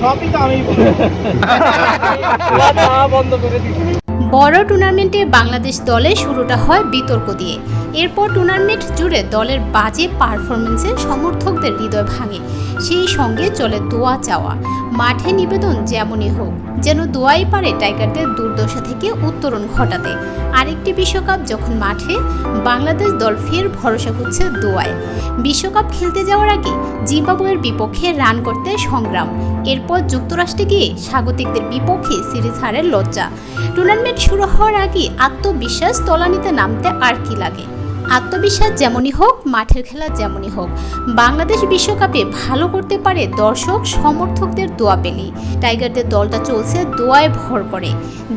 সবই তো আমি বন্ধ করে দিচ্ছি। বড় টুর্নামেন্টে বাংলাদেশ দলে শুরুটা হয় বিতর্ক দিয়ে। এরপর টুর্নামেন্ট জুড়ে দলের বাজে পারফরমেন্সে সমর্থকদের হৃদয় ভাঙে। সেই সঙ্গে চলে দোয়া চাওয়া। মাঠে নিবেদন যেমনই হোক, যেন দোয়াই পারে টাইগারদের দুর্দশা থেকে উত্তরণ ঘটাতে। আরেকটি বিশ্বকাপ যখন মাঠে, বাংলাদেশ দল ফের ভরসা করছে দোয়ায়। বিশ্বকাপ খেলতে যাওয়ার আগে জিম্বাবুয়ের বিপক্ষে রান করতে সংগ্রাম। এরপর যুক্তরাষ্ট্রে গিয়ে স্বাগতিকদের বিপক্ষে সিরিজ হারের লজ্জা। টুর্নামেন্ট শুরু হওয়ার আগে আত্মবিশ্বাস তলানিতে নামতে আর কি লাগে। আত্মবিশ্বাস যেমনই হোক, মাঠের খেলা যেমনই হোক, বাংলাদেশ বিশ্বকাপে ভালো করতে পারে দর্শক সমর্থকদের দোয়া পেলেই। টাইগারদের দলটা চলছে দোয়ায় ভর করে।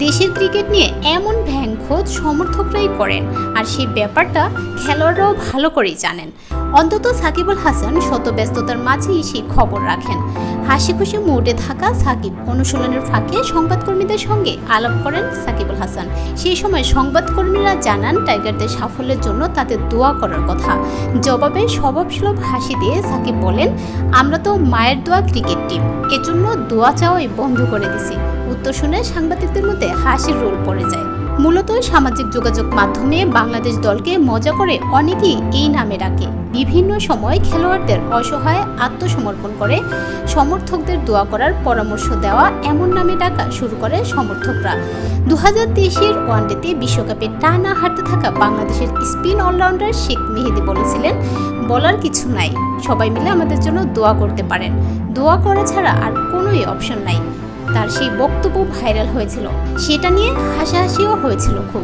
দেশের ক্রিকেট নিয়ে এমন ভ্যাংখোদ সমর্থকরাই করেন, আর সেই ব্যাপারটা খেলোয়াড়রাও ভালো করেই জানেন। অন্তত সাকিব আল হাসান শত ব্যস্ততার মাঝেই সেই খবর রাখেন। হাসি খুশি মুডে থাকা সাকিব অনুশীলনের ফাঁকে সংবাদকর্মীদের সঙ্গে আলাপ করেন সাকিব আল হাসান। সেই সময় সংবাদকর্মীরা জানান টাইগারদের সাফল্যের জন্য তাদের দোয়া করার কথা। জবাবে স্বভাবসুলভ হাসি দিয়ে সাকিব বলেন, আমরা তো মায়ের দোয়া ক্রিকেট টিম, এজন্য দোয়া চাওয়াই বন্ধ করে দিছি। উত্তর শুনে সাংবাদিকদের মধ্যে হাসির রোল পড়ে যায়। মূলত সামাজিক যোগাযোগ মাধ্যমে বাংলাদেশ দলকে মজা করে অনেকেই এই নামে ডাকে। বিভিন্ন সময় খেলোয়াড়দের অসহায় আত্মসমর্পণ করে সমর্থকদের দোয়া করার পরামর্শ দেওয়া এমন নামে ডাকা শুরু করে সমর্থকরা। 2023-এর ওয়ানডেতে বিশ্বকাপে টানা হারতে থাকা বাংলাদেশের স্পিন অলরাউন্ডার শেখ মেহেদী বলেছিলেন, বলার কিছু নাই, সবাই মিলে আমাদের জন্য দোয়া করতে পারেন। দোয়া করা ছাড়া আর কোনোই অপশন নাই। তার সেই বক্তব্য ভাইরাল হয়েছিল, সেটা নিয়ে হাসাহাসিও হয়েছিল খুব।